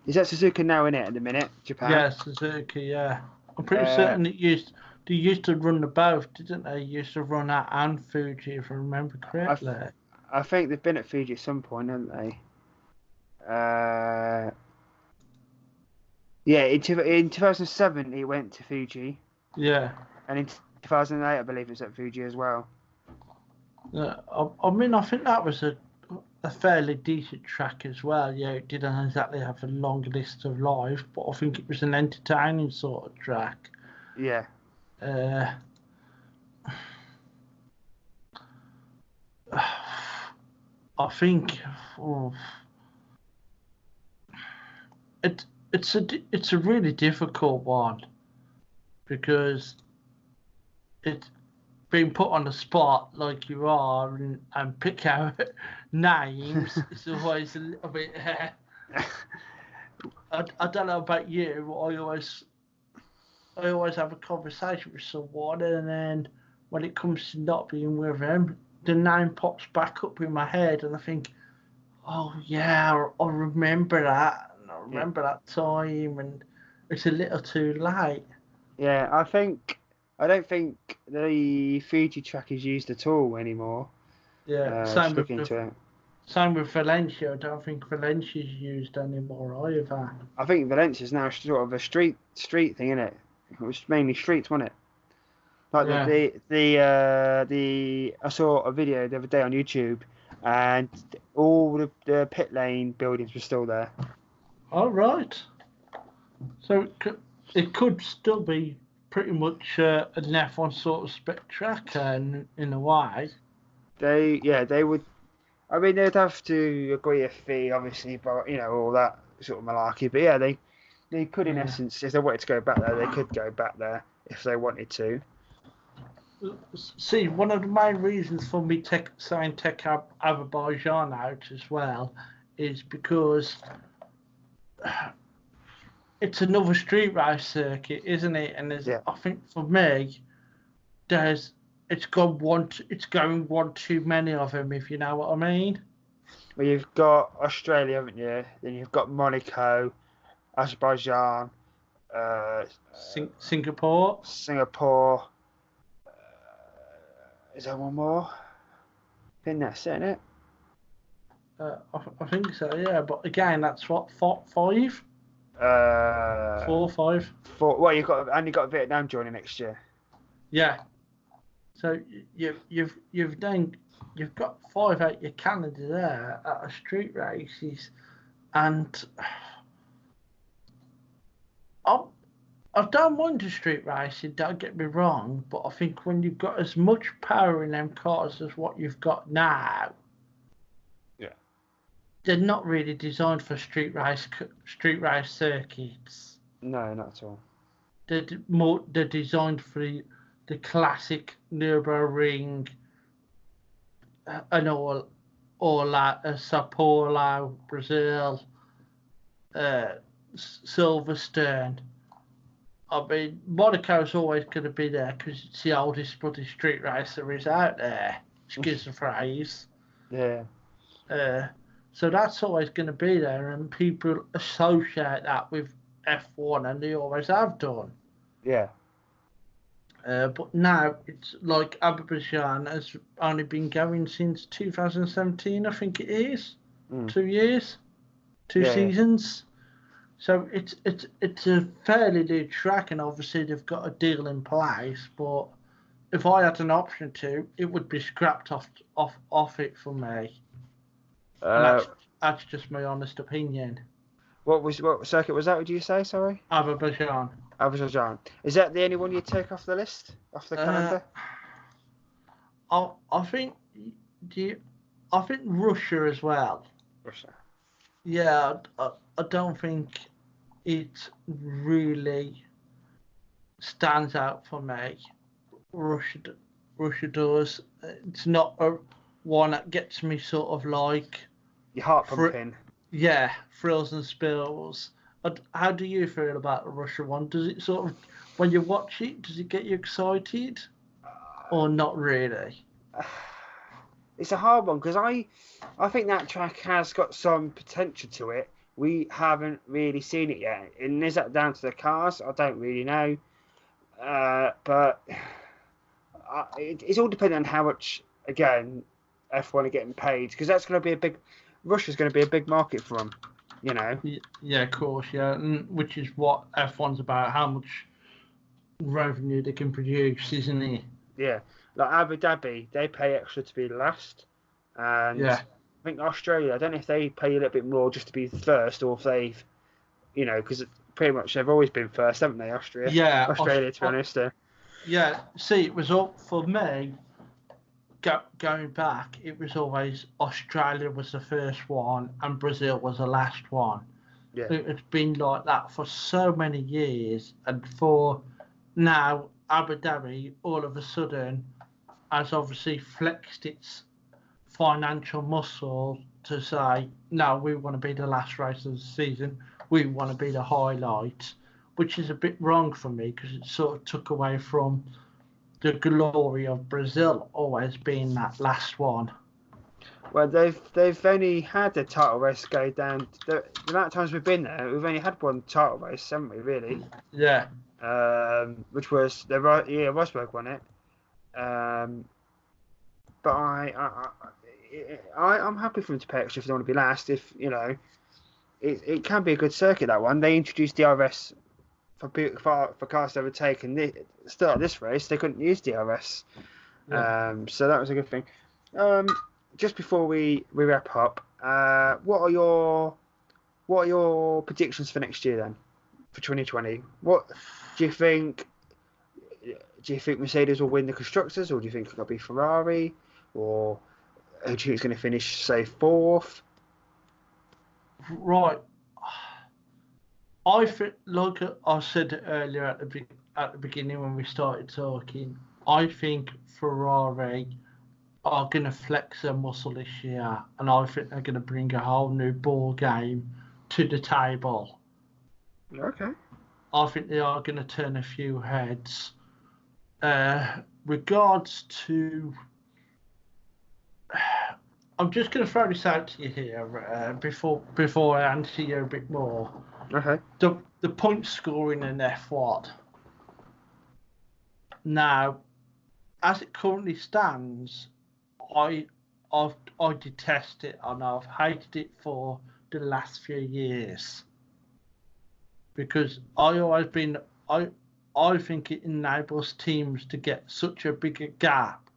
is that Suzuka now in it at the minute? Japan. Yeah, Suzuka. Yeah, I'm pretty certain they used to run the both, didn't they? Used to run that and Fuji, if I remember correctly. I think they've been at Fuji at some point, haven't they? Yeah, in 2007 he went to Fuji. Yeah. And in 2008, I believe it was at Fuji as well. Yeah, I mean, I think that was a fairly decent track as well. Yeah, it didn't exactly have a long list of live, but I think it was an entertaining sort of track. Yeah. I think it's a really difficult one because it's being put on the spot like you are and pick out names. It's always a little bit. I don't know about you, but I always have a conversation with someone, and then when it comes to not being with them, the name pops back up in my head, and I think, oh yeah, I remember that, and I remember that time, and it's a little too late. Yeah, I don't think the Fuji track is used at all anymore. Yeah, same with Valencia. I don't think Valencia's used anymore either. I think Valencia's now sort of a street thing, isn't it? It was mainly streets, wasn't it? Like I saw a video the other day on YouTube, and all the pit lane buildings were still there. Oh right. So it could still be pretty much an F1 sort of spec track in a way. They would. I mean, they'd have to agree a fee, obviously, but all that sort of malarkey. But yeah, they could, in essence, if they wanted to go back there, they could go back there if they wanted to. See, one of the main reasons for me saying Tech Azerbaijan out as well is because it's another street race circuit, isn't it? And I think for me, it's going one too many of them, if you know what I mean. Well, you've got Australia, haven't you? Then you've got Monaco, Azerbaijan, Singapore. Is there one more? I think that's it, isn't it? I think so, yeah. But again, that's what 5. 4, 5. 4. Well, you've got Vietnam joining next year. Yeah. So you've got 5 out your Canada there at a street races, and I don't mind the street racing. Don't get me wrong, but I think when you've got as much power in them cars as what you've got now, they're not really designed for street race circuits. No, not at all. They're designed for the classic Nürburgring and all that, Sao Paulo, Brazil, Silverstone. I mean, Monaco's always going to be there because it's the oldest bloody street race there is out there. Excuse the phrase. Yeah. So that's always going to be there, and people associate that with F1, and they always have done. Yeah. But now it's like Azerbaijan has only been going since 2017, I think it is. 2 years, two seasons. So it's a fairly new track, and obviously they've got a deal in place. But if I had an option to, it would be scrapped off it for me. And that's just my honest opinion. What circuit was that? Would you say? Sorry. Azerbaijan. Azerbaijan. Is that the only one you take off the list, off the calendar? I think Russia as well. Russia. Yeah, I don't think it really stands out for me. Russia does. It's not one that gets me sort of like your heart pumping. Frills and spills. How do you feel about the Russia one? Does it sort of, when you watch it, does it get you excited, or not really? It's a hard one because I think that track has got some potential to it. We haven't really seen it yet, and is that down to the cars? I don't really know, but it's all depending on how much, again, F1 are getting paid, because that's going to be Russia's going to be a big market for them, you know. Yeah, of course, yeah, which is what F1's about, how much revenue they can produce, isn't it? Yeah, like Abu Dhabi, they pay extra to be last, and I think Australia, I don't know if they pay a little bit more just to be first, or if they've, you know, because pretty much they've always been first, haven't they, Australia? Yeah, Australia, to be honest. Yeah, see, it was all for me. Going back, it was always Australia was the first one and Brazil was the last one. Yeah. It's been like that for so many years, and for now Abu Dhabi all of a sudden has obviously flexed its financial muscle to say, no, we want to be the last race of the season, we want to be the highlight, which is a bit wrong for me because it sort of took away from the glory of Brazil always being that last one. Well, they've only had a title race go down. The amount of times we've been there, we've only had one title race, haven't we? Really? Yeah. Which was Rosberg won it. But I'm happy for them to pay extra if they want to be last. If you know, it can be a good circuit, that one. They introduced DRS for cars to overtake, and still at this race they couldn't use DRS. Yeah. So that was a good thing. Just before we wrap up, what are your predictions for next year then, for 2020? What do you think? Do you think Mercedes will win the constructors, or do you think it'll be Ferrari, or do you think it's going to finish, say, fourth? Right. I think, like I said earlier at the beginning when we started talking, I think Ferrari are going to flex their muscle this year, and I think they're going to bring a whole new ball game to the table. Okay. I think they are going to turn a few heads. Regards to, I'm just going to throw this out to you here before I answer you a bit more. Okay. The point scoring in F1. Now, as it currently stands, I detest it, and I've hated it for the last few years, because I think it enables teams to get such a bigger gap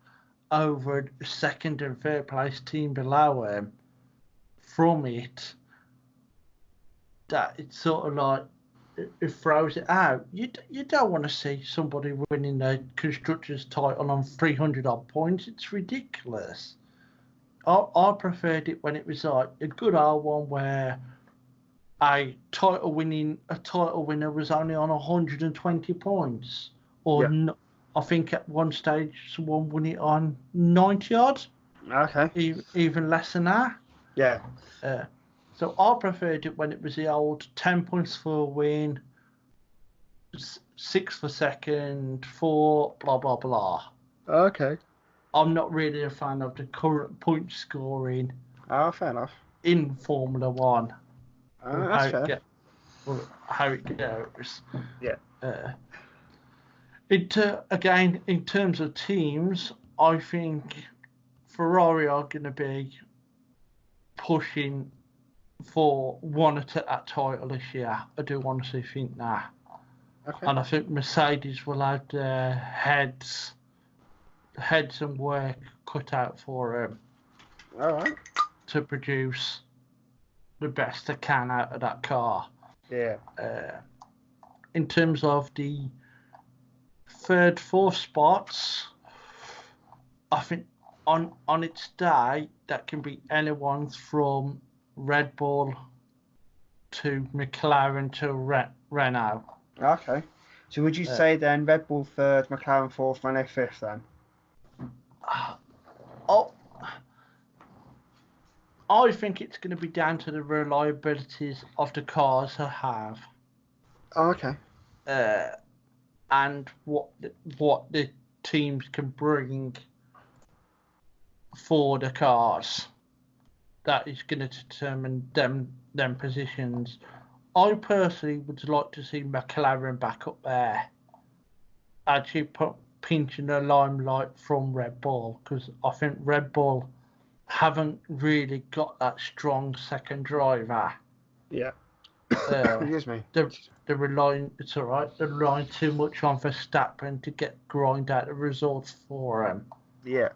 over a second and third place team below them from it, that it's sort of like it throws it out. You don't want to see somebody winning the constructors title on 300 odd points. It's ridiculous. I preferred it when it was like a good old one where a title winner was only on 120 points, or I think at one stage someone won it on 90 odd. Okay. Even less than that. Yeah. So I preferred it when it was the old 10 points for a win, 6 for second, 4, blah, blah, blah. Okay. I'm not really a fan of the current point scoring Oh, fair enough. in Formula One. That's fair. How it goes. Yeah. Again, in terms of teams, I think Ferrari are going to be pushing for one to take that title this year. I do honestly think that. Okay. And I think Mercedes will have their heads and work cut out for them. All right. To produce the best they can out of that car. Yeah. In terms of the third, fourth spots, I think on its day that can be anyone's from Red Bull to McLaren to Renault. Okay. So would you say then Red Bull third, McLaren fourth, Renault fifth then? I think it's going to be down to the reliabilities of the cars they have. Oh, okay. And what the teams can bring for the cars. That is going to determine them positions. I personally would like to see McLaren back up there, actually pinching the limelight from Red Bull, because I think Red Bull haven't really got that strong second driver. Yeah. Excuse me. They're relying. It's all right. They're relying too much on Verstappen to grind out the results for them. Yeah.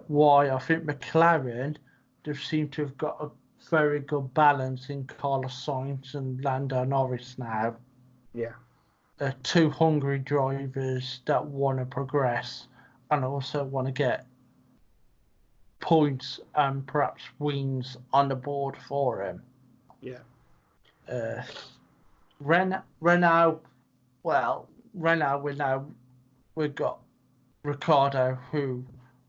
Why I think McLaren, they seem to have got a very good balance in Carlos Sainz and Lando Norris now. Yeah. Two hungry drivers that want to progress and also want to get points and perhaps wins on the board for him. Yeah. Renault, we've got Ricciardo, who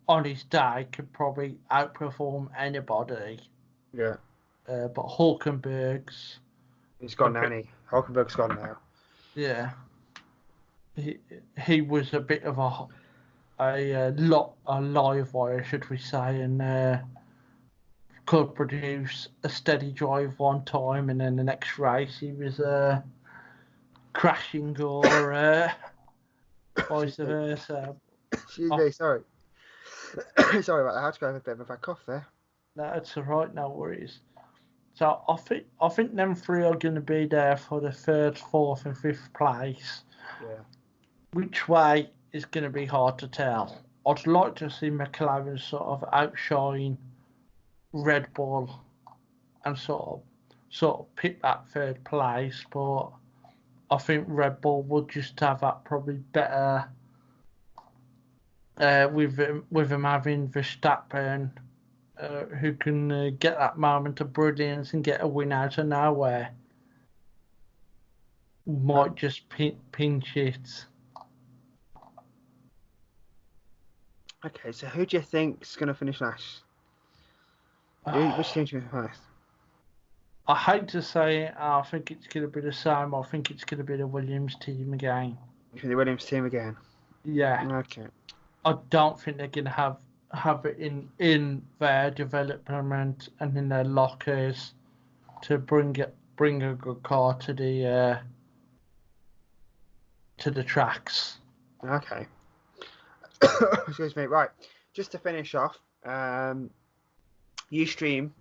on his day could probably outperform anybody. Yeah. But Hulkenberg's... He's gone now, hasn't he? Hulkenberg's gone now. Yeah. He was a bit of a live wire, should we say, and could produce a steady drive one time, and then the next race he was crashing or vice versa. Excuse me, sorry. Sorry about that. I had to go have a bit of a bad cough there. No, it's all right, no worries. So I think them three are going to be there for the third, fourth, and fifth place. Yeah. Which way is going to be hard to tell. I'd like to see McLaren sort of outshine Red Bull and sort of pick that third place, but I think Red Bull would just have that probably better with him having Verstappen, who can get that moment of brilliance and get a win out of nowhere. Might just pinch it. Okay, so who do you think's going to finish last? Which team's going to finish last? I hate to say it, I think it's going to be the same. I think it's going to be the Williams team again. You think the Williams team again? Yeah. Okay. I don't think they're going to have it in their development and in their lockers to bring a good car to the tracks. Okay. Excuse me. Right. Just to finish off, you stream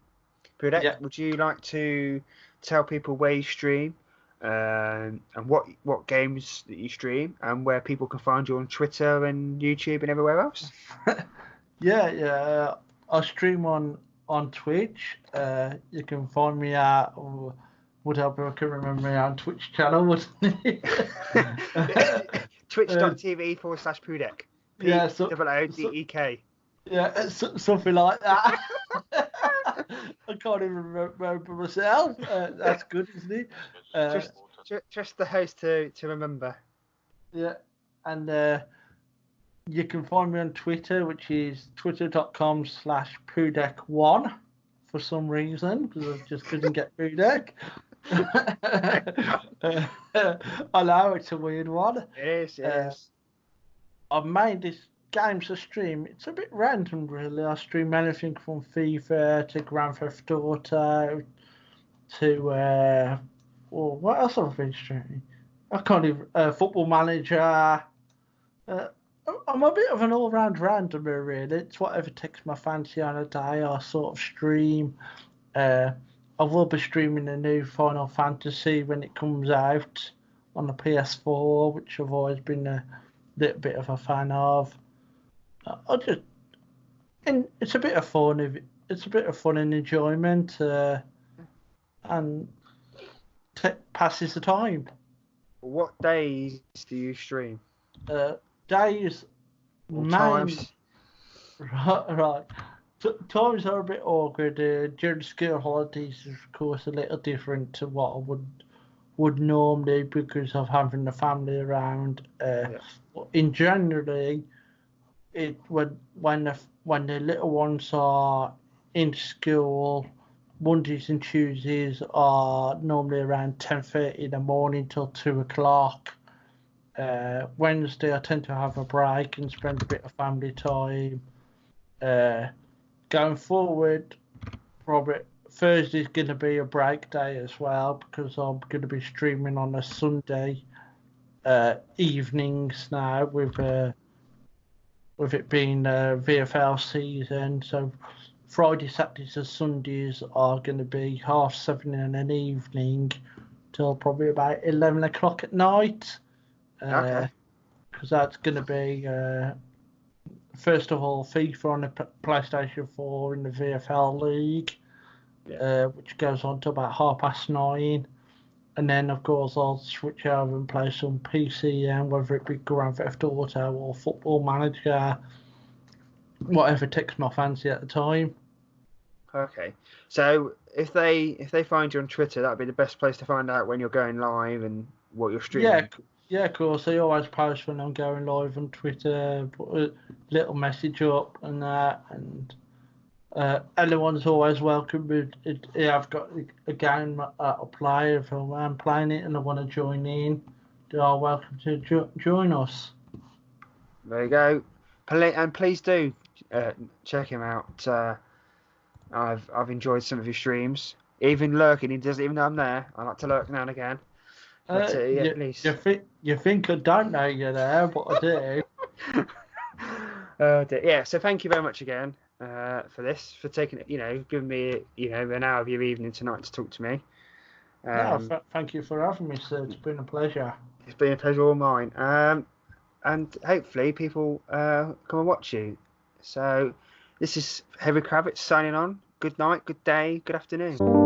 PooDek. Yeah. Would you like to tell people where you stream, and what games that you stream, and where people can find you on Twitter and YouTube and everywhere else? Yeah. I stream on Twitch. You can find me at whatever I can remember our Twitch channel, wasn't it? Twitch.tv/PooDek. Yeah, POODEK. Yeah, something like that. I can't even remember myself. That's good, isn't it? Just the host to remember. Yeah, and you can find me on Twitter, which is twitter.com/PooDek1 for some reason, because I just couldn't get PooDek. I know it's a weird one. It is. It Uh, is. I've made this games to stream. It's a bit random, really. I stream anything from FIFA to Grand Theft Auto to well, what else have I been streaming? I can't even Football Manager. I'm a bit of an all-round randomer, really. It's whatever takes my fancy on a day. I sort of stream. Uh, I will be streaming the new Final Fantasy when it comes out on the PS4, which I've always been a little bit of a fan of. I just, and it's a bit of fun. It's a bit of fun and enjoyment, and passes the time. What days do you stream? Days, Or main, times? right. Times are a bit awkward. During school holidays, of course, a little different to what I would normally because of having the family around. Yeah. In January, when the little ones are in school, Mondays and Tuesdays are normally around 10:30 in the morning till 2 o'clock. Wednesday, I tend to have a break and spend a bit of family time. Going forward, probably Thursday's going to be a break day as well because I'm going to be streaming on a Sunday evenings now with it being VFL season. So Friday, Saturdays, and Sundays are going to be 7:30 in an evening till probably about 11 o'clock at night. Okay. Because that's going to be first of all FIFA on the PlayStation 4 in the VFL League, which goes on to about 9:30, and then of course I'll switch over and play some PCM, whether it be Grand Theft Auto or Football Manager, whatever takes my fancy at the time. Okay. So if they find you on Twitter, that'd be the best place to find out when you're going live and what you're streaming. Yeah, of course. I always post when I'm going live on Twitter, put a little message up and that, and anyone's always welcome. I've got a game I play if I'm playing it and I want to join in. They are welcome to join us. There you go. And please do check him out. I've enjoyed some of his streams. Even lurking, he doesn't even know I'm there. I like to lurk now and again. But yeah, please. You think I don't know you're there, but I do. Yeah. So thank you very much again for this, for taking it. Giving me an hour of your evening tonight to talk to me. Thank you for having me, sir. It's been a pleasure. It's been a pleasure all mine. And hopefully people come and watch you. So this is Henry Kravitz signing on. Good night, good day, good afternoon.